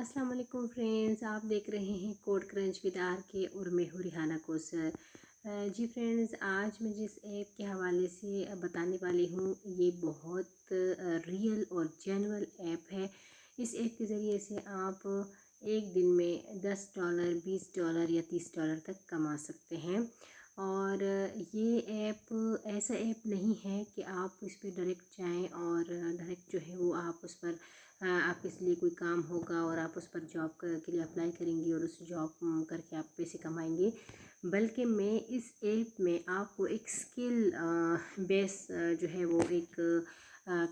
अस्सलाम वालेकुम फ्रेंड्स, आप देख रहे हैं कोड क्रंच विद आर के और मैं हूँ रिहाना कोसर। जी फ्रेंड्स, आज मैं जिस ऐप के हवाले से बताने वाली हूँ ये बहुत रियल और जेन्युइन ऐप है। इस ऐप के ज़रिए से आप एक दिन में $10, $20 या $30 तक कमा सकते हैं। और ये ऐप ऐसा ऐप नहीं है कि आप इस पर डायरेक्ट जाएं और डायरेक्ट जो है वो आप उस पर आप इसलिए कोई काम होगा और आप उस पर जॉब के लिए अप्लाई करेंगे और उस जॉब करके आप पैसे कमाएंगे। बल्कि मैं इस ऐप में आपको एक स्किल बेस जो है वो एक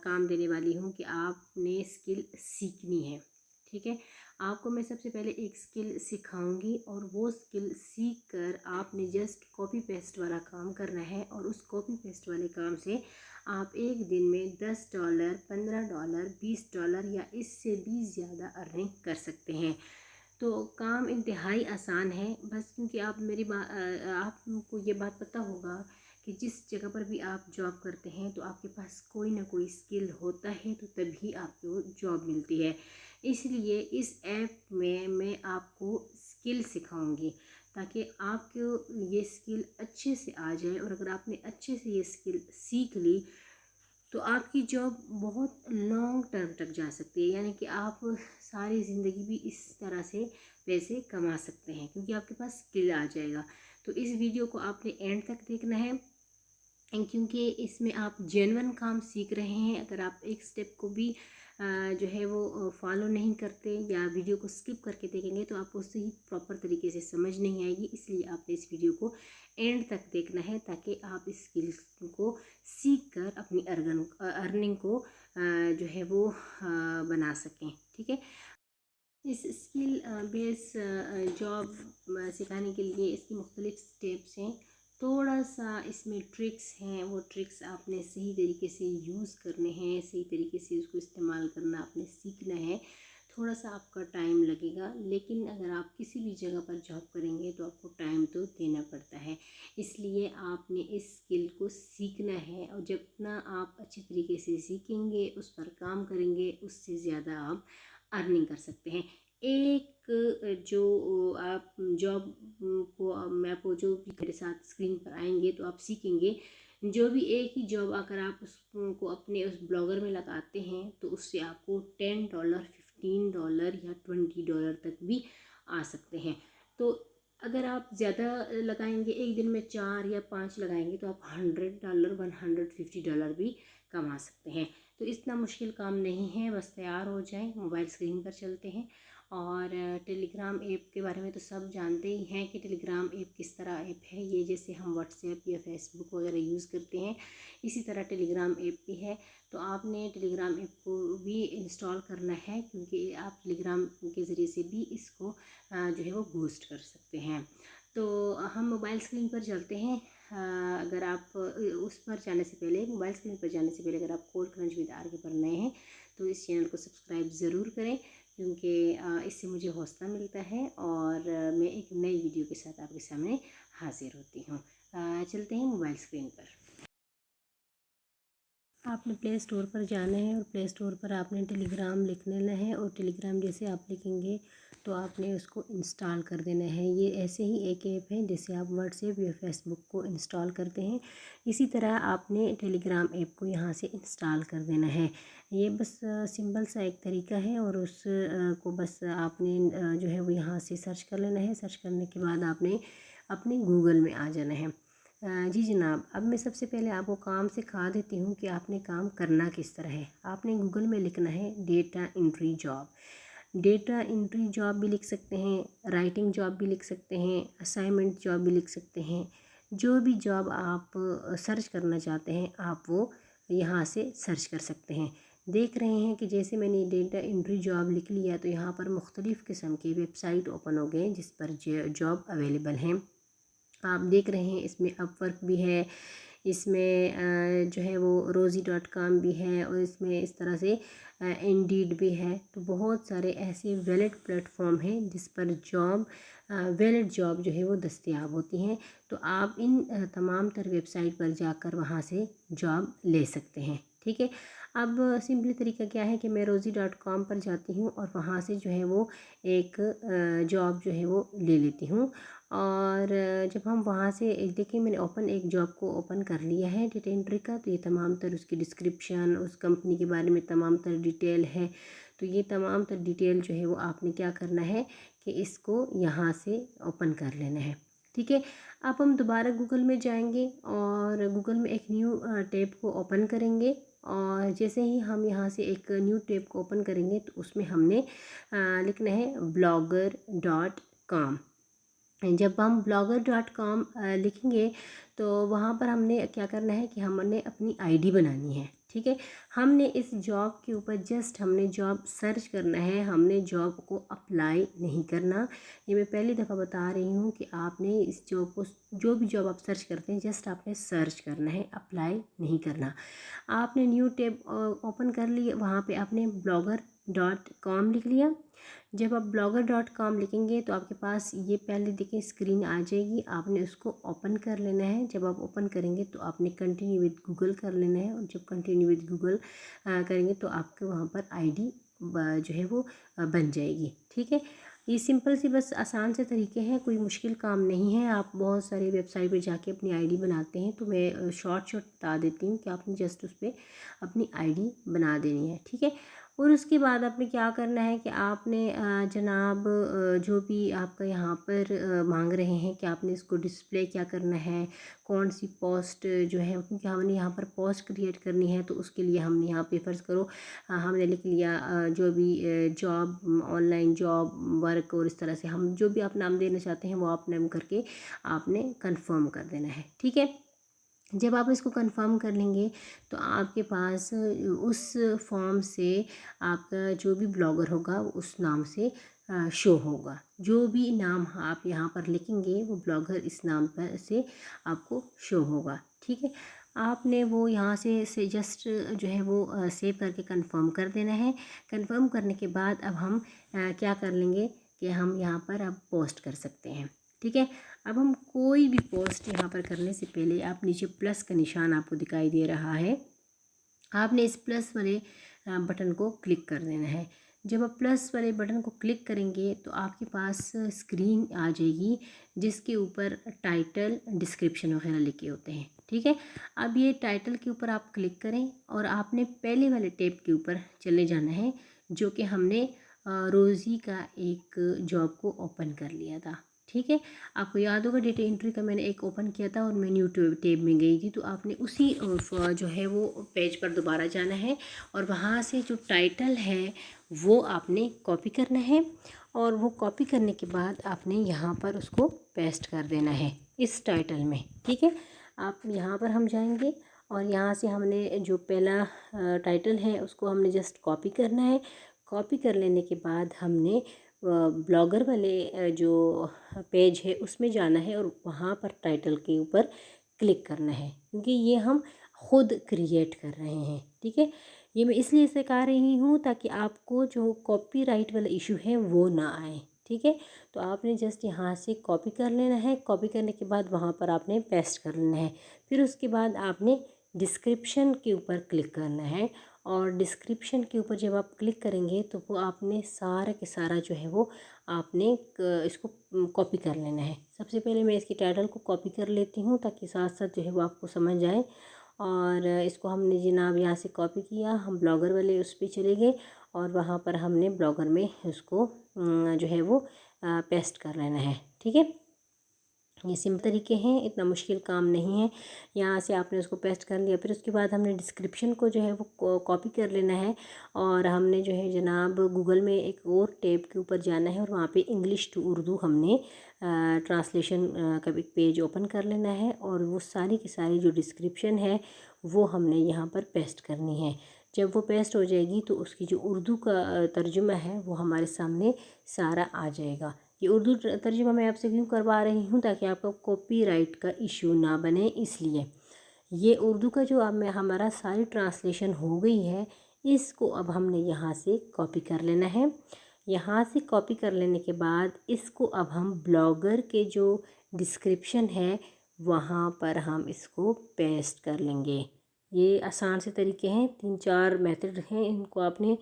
काम देने वाली हूँ कि आपने स्किल सीखनी है। ठीक है, आपको मैं सबसे पहले एक स्किल सिखाऊंगी और वो स्किल सीख कर आपने जस्ट कॉपी पेस्ट वाला काम करना है। और उस कॉपी पेस्ट वाले काम से आप एक दिन में $10, $15, $20 या इससे भी ज़्यादा अर्निंग कर सकते हैं। तो काम इंतहाई आसान है, बस क्योंकि आप आपको ये बात पता होगा कि जिस जगह पर भी आप जॉब करते हैं तो आपके पास कोई ना कोई स्किल होता है, तो तभी आपको जॉब मिलती है। इसलिए इस ऐप में मैं आपको स्किल सिखाऊंगी ताकि आपको ये स्किल अच्छे से आ जाए। और अगर आपने अच्छे से ये स्किल सीख ली तो आपकी जॉब बहुत लॉन्ग टर्म तक जा सकती है, यानी कि आप सारी ज़िंदगी भी इस तरह से पैसे कमा सकते हैं क्योंकि आपके पास स्किल आ जाएगा। तो इस वीडियो को आपने एंड तक देखना है क्योंकि इसमें आप जेन्युइन काम सीख रहे हैं। अगर आप एक स्टेप को भी जो है वो फॉलो नहीं करते या वीडियो को स्किप करके देखेंगे तो आपको सही प्रॉपर तरीके से समझ नहीं आएगी। इसलिए आपने इस वीडियो को एंड तक देखना है ताकि आप इस स्किल्स को सीख कर अपनी अर्निंग को जो है वो बना सकें। ठीक है, इस स्किल बेस जॉब सिखाने के लिए इसकी मुख्तलिफ स्टेप्स हैं। थोड़ा सा इसमें ट्रिक्स हैं, वो ट्रिक्स आपने सही तरीके से यूज़ करने हैं, सही तरीके से उसको इस्तेमाल करना आपने सीखना है। थोड़ा सा आपका टाइम लगेगा, लेकिन अगर आप किसी भी जगह पर जॉब करेंगे तो आपको टाइम तो देना पड़ता है। इसलिए आपने इस स्किल को सीखना है और जितना आप अच्छी तरीके से सीखेंगे, उस पर काम करेंगे, उससे ज़्यादा आप अर्निंग कर सकते हैं। एक जो आप जॉब को मैं आपको जो भी मेरे साथ स्क्रीन पर आएंगे तो आप सीखेंगे। जो भी एक ही जॉब अगर आप उसको अपने उस ब्लॉगर में लगाते हैं तो उससे आपको $10, $15 या $20 तक भी आ सकते हैं। तो अगर आप ज़्यादा लगाएंगे, एक दिन में 4 या 5 लगाएंगे तो आप $100, $150 भी कमा सकते हैं। तो इतना मुश्किल काम नहीं है, बस तैयार हो जाएं। मोबाइल स्क्रीन पर चलते हैं और टेलीग्राम ऐप के बारे में तो सब जानते ही हैं कि टेलीग्राम ऐप किस तरह ऐप है। ये जैसे हम व्हाट्सएप या फेसबुक वगैरह यूज़ करते हैं, इसी तरह टेलीग्राम ऐप भी है। तो आपने टेलीग्राम ऐप को भी इंस्टॉल करना है क्योंकि आप टेलीग्राम के ज़रिए से भी इसको जो है वो बूस्ट कर सकते हैं। तो हम मोबाइल स्क्रीन पर चलते हैं। अगर आप उस पर जाने से पहले, मोबाइल स्क्रीन पर जाने से पहले अगर आप कोड क्रंच विद आर के पर नए हैं तो इस चैनल को सब्सक्राइब ज़रूर करें क्योंकि इससे मुझे हौसला मिलता है और मैं एक नई वीडियो के साथ आपके सामने हाजिर होती हूँ। चलते हैं मोबाइल स्क्रीन पर। आपने प्ले स्टोर पर जाना है और प्ले स्टोर पर आपने टेलीग्राम लिख लेना है और टेलीग्राम जैसे आप लिखेंगे तो आपने उसको इंस्टॉल कर देना है। ये ऐसे ही एक ऐप है जैसे आप व्हाट्सएप या फेसबुक को इंस्टॉल करते हैं, इसी तरह आपने टेलीग्राम ऐप को यहाँ से इंस्टॉल कर देना है। ये बस सिंपल सा एक तरीका है और उस को बस आपने जो है वो यहाँ से सर्च कर लेना है। सर्च करने के बाद आपने अपने गूगल में आ जाना है। जी जनाब, अब मैं सबसे पहले आपको काम सिखा देती हूँ कि आपने काम करना किस तरह है। आपने गूगल में लिखना है data entry job. Data entry job भी लिख सकते हैं, राइटिंग जॉब भी लिख सकते हैं, असाइनमेंट जॉब भी लिख सकते हैं। जो भी जॉब आप सर्च करना चाहते हैं आप वो यहाँ से सर्च कर सकते हैं। देख रहे हैं कि जैसे मैंने डेटा एंट्री जॉब लिख लिया तो यहाँ पर मुख्तलिफ़ किस्म के वेबसाइट ओपन हो गए जिस पर जॉब अवेलेबल हैं। आप देख रहे हैं इसमें अपवर्क भी है, इसमें जो है वो rozy.com भी है और इसमें इस तरह से इंडीड भी है। तो बहुत सारे ऐसे वैलिड प्लेटफॉर्म हैं जिस पर वैलिड जॉब जो है वो दस्तयाब होती हैं। तो आप इन तमाम तर वेबसाइट पर जाकर वहाँ से जॉब ले सकते हैं। ठीक है, अब सिंपली तरीका क्या है कि मैं rozy.com पर जाती हूँ और वहाँ से जो है वो एक जॉब जो है वो ले लेती हूँ। और जब हम वहाँ से देखिए मैंने एक जॉब को ओपन कर लिया है डेटा एंट्री का, तो ये तमाम तर उसकी डिस्क्रिप्शन, उस कंपनी के बारे में तमाम तर डिटेल है। तो ये तमाम तर डिटेल जो है वो आपने क्या करना है कि इसको यहाँ से ओपन कर लेना है। ठीक है, अब हम दोबारा गूगल में जाएंगे और गूगल में एक न्यू टैब को ओपन करेंगे। और जैसे ही हम यहाँ से एक न्यू टैब को ओपन करेंगे तो उसमें हमने लिखना है blogger.com। जब हम blogger.com लिखेंगे तो वहाँ पर हमने क्या करना है कि हमने अपनी आईडी बनानी है। ठीक है, हमने इस जॉब के ऊपर जस्ट हमने जॉब सर्च करना है, हमने जॉब को अप्लाई नहीं करना। ये मैं पहली दफ़ा बता रही हूँ कि आपने इस जॉब को, जो भी जॉब आप सर्च करते हैं, जस्ट आपने सर्च करना है, अप्लाई नहीं करना। आपने न्यू टैब ओपन कर लिए, वहाँ पे आपने blogger.com लिख लिया। जब आप blogger.com लिखेंगे तो आपके पास ये पहले देखिए स्क्रीन आ जाएगी, आपने उसको ओपन कर लेना है। जब आप ओपन करेंगे तो आपने कंटिन्यू विद गूगल कर लेना है, और जब कंटिन्यू विद गूगल करेंगे तो आपके वहाँ पर आईडी जो है वो बन जाएगी। ठीक है, ये सिंपल सी बस आसान से तरीके हैं, कोई मुश्किल काम नहीं है। आप बहुत सारी वेबसाइट पे जाके अपनी आईडी बनाते हैं, तो मैं शॉर्ट बता देती हूँ कि आपने जस्ट उस पर अपनी आईडी बना देनी है। ठीक है, और उसके बाद आपने क्या करना है कि आपने जनाब जो भी आपका यहाँ पर मांग रहे हैं कि आपने इसको डिस्प्ले क्या करना है, कौन सी पोस्ट जो है, क्योंकि हमने यहाँ पर पोस्ट क्रिएट करनी है, तो उसके लिए हमने यहाँ पे फ़र्ज़ करो हमने लिख लिया जो भी जॉब, ऑनलाइन जॉब वर्क, और इस तरह से हम जो भी आप नाम देना चाहते हैं वो आप नाम करके आपने कंफर्म कर देना है। ठीक है, जब आप इसको कंफर्म कर लेंगे तो आपके पास उस फॉर्म से आपका जो भी ब्लॉगर होगा उस नाम से शो होगा। जो भी नाम आप यहाँ पर लिखेंगे वो ब्लॉगर इस नाम पर से आपको शो होगा। ठीक है, आपने वो यहाँ से जस्ट जो है वो सेव करके कंफर्म कर देना है। कंफर्म करने के बाद अब हम क्या कर लेंगे कि हम यहाँ पर अब पोस्ट कर सकते हैं। ठीक है, अब हम कोई भी पोस्ट यहाँ पर करने से पहले आप नीचे प्लस का निशान आपको दिखाई दे रहा है, आपने इस प्लस वाले बटन को क्लिक कर देना है। जब आप प्लस वाले बटन को क्लिक करेंगे तो आपके पास स्क्रीन आ जाएगी जिसके ऊपर टाइटल, डिस्क्रिप्शन वगैरह लिखे होते हैं। ठीक है, अब ये टाइटल के ऊपर आप क्लिक करें और आपने पहले वाले टैब के ऊपर चले जाना है, जो कि हमने रोज़ी का एक जॉब को ओपन कर लिया था। ठीक है, आपको याद होगा डेटा एंट्री का मैंने एक ओपन किया था और मैं न्यू टैब में गई थी, तो आपने उसी जो है वो पेज पर दोबारा जाना है और वहाँ से जो टाइटल है वो आपने कॉपी करना है, और वो कॉपी करने के बाद आपने यहाँ पर उसको पेस्ट कर देना है इस टाइटल में। ठीक है, आप यहाँ पर हम जाएंगे और यहाँ से हमने जो पहला टाइटल है उसको हमने जस्ट कॉपी करना है। कॉपी कर लेने के बाद हमने ब्लॉगर वाले जो पेज है उसमें जाना है और वहाँ पर टाइटल के ऊपर क्लिक करना है, क्योंकि ये हम खुद क्रिएट कर रहे हैं। ठीक है, ये मैं इसलिए सिखा रही हूँ ताकि आपको जो कॉपीराइट वाला इशू है वो ना आए। ठीक है, तो आपने जस्ट यहाँ से कॉपी कर लेना है। कॉपी करने के बाद वहाँ पर आपने पेस्ट कर लेना है। फिर उसके बाद आपने डिस्क्रिप्शन के ऊपर क्लिक करना है, और डिस्क्रिप्शन के ऊपर जब आप क्लिक करेंगे तो वो आपने सारा के सारा जो है वो आपने इसको कॉपी कर लेना है। सबसे पहले मैं इसकी टाइटल को कॉपी कर लेती हूँ ताकि साथ साथ जो है वो आपको समझ जाए। और इसको हमने जनाब यहाँ से कॉपी किया, हम ब्लॉगर वाले उस पर चले गए और वहाँ पर हमने ब्लॉगर में उसको जो है वो पेस्ट कर लेना है। ठीक है, ये सिंपल तरीके हैं, इतना मुश्किल काम नहीं है। यहाँ से आपने उसको पेस्ट कर लिया, फिर उसके बाद हमने डिस्क्रिप्शन को जो है वो कॉपी कर लेना है, और हमने जो है जनाब गूगल में एक और टैब के ऊपर जाना है और वहाँ पे इंग्लिश टू उर्दू हमने ट्रांसलेशन का एक पेज ओपन कर लेना है, और वो सारी की सारी जो डिस्क्रिप्शन है वो हमने यहाँ पर पेस्ट करनी है। जब वो पेस्ट हो जाएगी तो उसकी जो उर्दू का तर्जुमा है वो हमारे सामने सारा आ जाएगा। ये उर्दू तर्जुमा मैं आपसे क्यों करवा रही हूँ, ताकि आपको कॉपीराइट का इशू ना बने, इसलिए। ये उर्दू का जो अब में हमारा सारी ट्रांसलेशन हो गई है, इसको अब हमने यहाँ से कॉपी कर लेना है। यहाँ से कॉपी कर लेने के बाद इसको अब हम ब्लॉगर के जो डिस्क्रिप्शन है वहाँ पर हम इसको पेस्ट कर लेंगे। ये आसान से तरीके हैं, 3-4 मेथड हैं, इनको आपने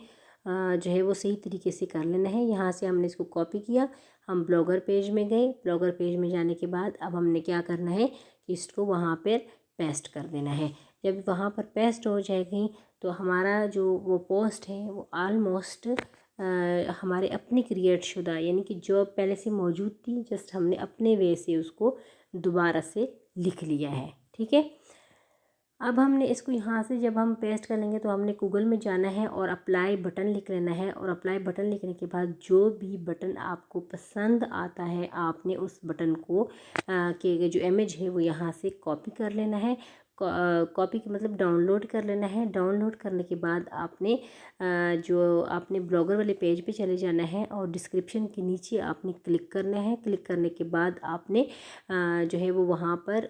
जो है वो सही तरीके से कर लेना है। यहाँ से हमने इसको कॉपी किया, हम ब्लॉगर पेज में गए, ब्लॉगर पेज में जाने के बाद अब हमने क्या करना है कि इसको वहाँ पर पेस्ट कर देना है। जब वहाँ पर पेस्ट हो जाएगी तो हमारा जो वो पोस्ट है वो ऑलमोस्ट हमारे अपनी क्रिएट शुदा, यानी कि जो पहले से मौजूद थी, जस्ट हमने अपने वे से उसको दोबारा से लिख लिया है। ठीक है, अब हमने इसको यहाँ से जब हम पेस्ट कर लेंगे तो हमने गूगल में जाना है और अप्लाई बटन लिख लेना है, और अप्लाई बटन लिखने के बाद जो भी बटन आपको पसंद आता है आपने उस बटन को के जो इमेज है वो यहाँ से कॉपी कर लेना है। कॉपी का मतलब डाउनलोड कर लेना है। डाउनलोड करने के बाद आपने जो आपने ब्लॉगर वाले पेज पे चले जाना है और डिस्क्रिप्शन के नीचे आपने क्लिक करना है। क्लिक करने के बाद आपने जो है वो वहाँ पर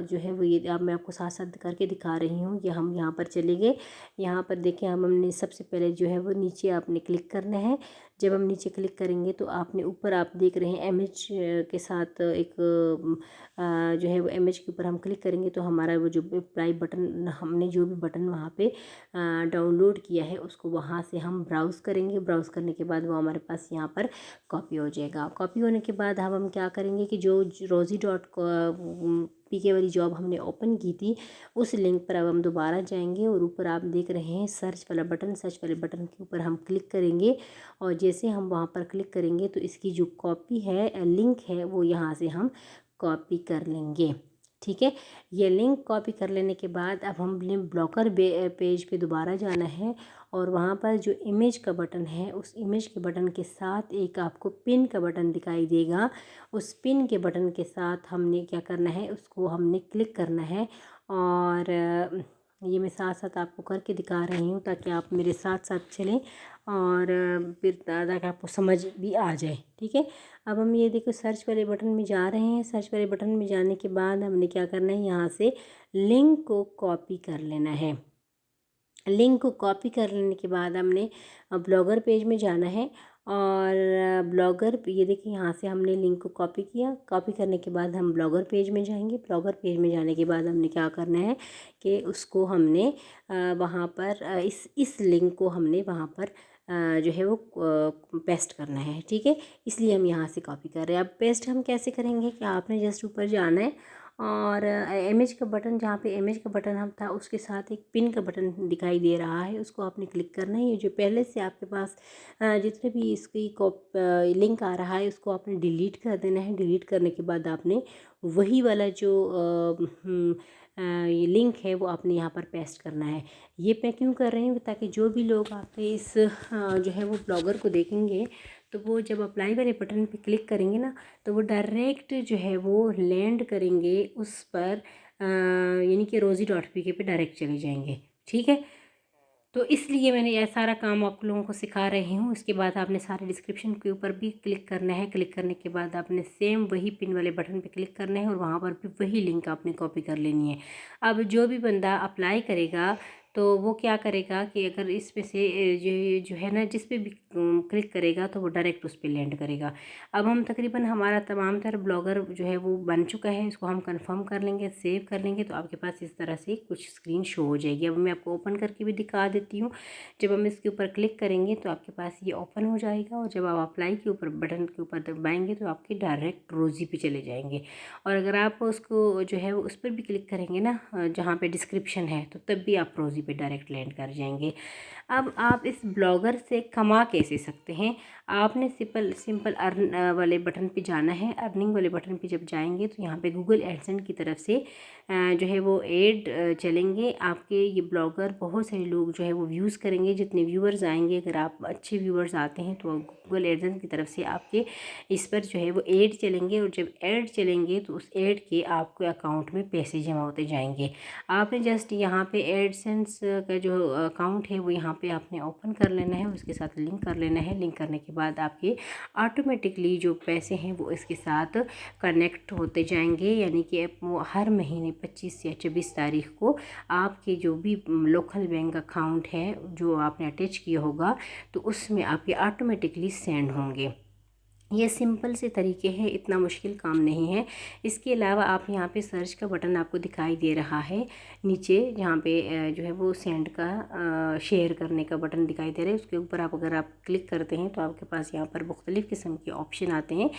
जो है वो, ये अब मैं आपको साथ साथ करके दिखा रही हूँ। ये हम यहाँ पर चले गए, यहाँ पर देखें हमने सबसे पहले जो है वो नीचे आपने क्लिक करना है। जब हम नीचे क्लिक करेंगे तो आपने ऊपर आप देख रहे हैं इमेज के साथ एक जो है वो इमेज के ऊपर हम क्लिक करेंगे तो हमारा वो जो अप्लाई बटन, हमने जो भी बटन वहाँ पे डाउनलोड किया है उसको वहाँ से हम ब्राउज़ करेंगे। ब्राउज़ करने के बाद वो हमारे पास यहाँ पर कॉपी हो जाएगा। कॉपी होने के बाद हम क्या करेंगे कि जो rosie.pk वाली जॉब हमने ओपन की थी उस लिंक पर अब हम दोबारा जाएंगे और ऊपर आप देख रहे हैं सर्च वाला बटन, सर्च वाले बटन के ऊपर हम क्लिक करेंगे और जैसे हम वहाँ पर क्लिक करेंगे तो इसकी जो कॉपी है, लिंक है, वो यहाँ से हम कॉपी कर लेंगे। ठीक है, ये लिंक कॉपी कर लेने के बाद अब हमने ब्लॉगर पेज पे दोबारा जाना है और वहाँ पर जो इमेज का बटन है उस इमेज के बटन के साथ एक आपको पिन का बटन दिखाई देगा। उस पिन के बटन के साथ हमने क्या करना है, उसको हमने क्लिक करना है और ये मैं साथ साथ आपको करके दिखा रही हूँ ताकि आप मेरे साथ साथ चलें और फिर ताकि आपको समझ भी आ जाए। ठीक है, अब हम ये देखो सर्च वाले बटन में जा रहे हैं। सर्च वाले बटन में जाने के बाद हमने क्या करना है, यहाँ से लिंक को कॉपी कर लेना है। लिंक को कॉपी कर लेने के बाद हमने ब्लॉगर पेज में जाना है और ब्लॉगर, ये देखिए यहाँ से हमने लिंक को कॉपी किया। कॉपी करने के बाद हम ब्लॉगर पेज में जाएंगे। ब्लॉगर पेज में जाने के बाद हमने क्या करना है कि उसको हमने वहाँ पर इस लिंक को हमने वहाँ पर जो है वो पेस्ट करना है। ठीक है, इसलिए हम यहाँ से कॉपी कर रहे हैं। अब पेस्ट हम कैसे करेंगे कि आपने जस्ट ऊपर जाना है और इमेज का बटन, जहाँ पे इमेज का बटन हम था उसके साथ एक पिन का बटन दिखाई दे रहा है, उसको आपने क्लिक करना है। ये जो पहले से आपके पास जितने भी इसकी लिंक आ रहा है उसको आपने डिलीट कर देना है। डिलीट करने के बाद आपने वही वाला जो ये लिंक है वो आपने यहाँ पर पेस्ट करना है। ये मैं क्यों कर रही हूँ ताकि जो भी लोग आपके इस जो है वो ब्लॉगर को देखेंगे तो वो जब अप्लाई वाले बटन पे क्लिक करेंगे ना तो वो डायरेक्ट जो है वो लैंड करेंगे उस पर, यानी कि rosie.pk पे डायरेक्ट चले जाएंगे। ठीक है, तो इसलिए मैंने यह सारा काम आप लोगों को सिखा रही हूँ। इसके बाद आपने सारे डिस्क्रिप्शन के ऊपर भी क्लिक करना है। क्लिक करने के बाद आपने सेम वही पिन वाले बटन पे क्लिक करना है और वहाँ पर भी वही लिंक आपने कॉपी कर लेनी है। अब जो भी बंदा अप्लाई करेगा तो वो क्या करेगा कि अगर इसमें से जो है ना, जिस पे भी क्लिक करेगा तो वो डायरेक्ट उस पर लैंड करेगा। अब हम तकरीबन हमारा तमाम तरह ब्लॉगर जो है वो बन चुका है। इसको हम कंफर्म कर लेंगे, सेव कर लेंगे तो आपके पास इस तरह से कुछ स्क्रीन शो हो जाएगी। अब मैं आपको ओपन करके भी दिखा देती हूँ। जब हम इसके ऊपर क्लिक करेंगे तो आपके पास ये ओपन हो जाएगा और जब आप अप्लाई के ऊपर बटन के ऊपर दबाएंगे तो आपके डायरेक्ट रोजी पे चले जाएंगे। और अगर आप उसको जो है वो उस पर भी क्लिक करेंगे ना जहाँ पे डिस्क्रिप्शन है तो तब भी आप रोजी पे डायरेक्ट लैंड कर जाएंगे। अब आप इस ब्लॉगर से कमा कैसे सकते हैं, आपने सिंपल अर्न वाले बटन पे जाना है। अर्निंग वाले बटन पे जब जाएंगे तो यहाँ पे गूगल एडसेंस की तरफ से जो है वो एड चलेंगे आपके। ये ब्लॉगर बहुत सारे लोग जो है वो व्यूज़ करेंगे, जितने व्यूअर्स आएंगे, अगर आप अच्छे व्यूअर्स आते हैं तो गूगल एडसेंस की तरफ से आपके इस पर जो है वो एड चलेंगे और जब एड चलेंगे तो उस एड के आपके अकाउंट में पैसे जमा होते जाएंगे। आपने जस्ट यहाँ पे एडसेंस का जो अकाउंट है वो यहाँ पे आपने ओपन कर लेना है, उसके साथ लिंक कर लेना है। लिंक करने के बाद आपके ऑटोमेटिकली जो पैसे हैं वो इसके साथ कनेक्ट होते जाएंगे, यानी कि वो हर महीने 25 या 24 तारीख को आपके जो भी लोकल बैंक अकाउंट है जो आपने अटैच किया होगा तो उसमें आपके ऑटोमेटिकली सेंड होंगे। ये सिंपल से तरीके हैं, इतना मुश्किल काम नहीं है। इसके अलावा आप यहाँ पे सर्च का बटन आपको दिखाई दे रहा है नीचे, जहाँ पे जो है वो सेंड का शेयर करने का बटन दिखाई दे रहा है। उसके ऊपर अगर आप क्लिक करते हैं तो आपके पास यहाँ पर मुख्तलिफ़ किस्म के ऑप्शन आते हैं,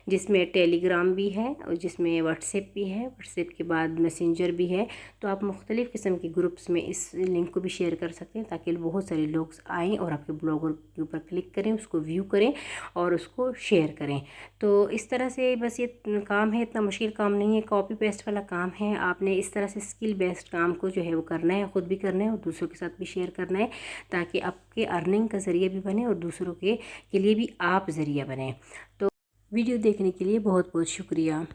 जिसमें टेलीग्राम भी है और जिसमें व्हाट्सएप भी है, व्हाट्सएप के बाद मैसेंजर भी है। तो आप मुख्तलिफ़ किस्म के ग्रुप्स में इस लिंक को भी शेयर कर सकते हैं, ताकि बहुत सारे लोग आएँ और आपके ब्लॉगर के ऊपर क्लिक करें, उसको व्यू करें और उसको शेयर करें। तो इस तरह से बस ये काम है, इतना मुश्किल काम नहीं है, कॉपी पेस्ट वाला काम है। आपने इस तरह से स्किल बेस्ड काम को जो है वो करना है, ख़ुद भी करना है और दूसरों के साथ भी शेयर करना है, ताकि आपके अर्निंग का ज़रिया भी बने और दूसरों के लिए भी आप ज़रिया बने। तो वीडियो देखने के लिए बहुत बहुत शुक्रिया।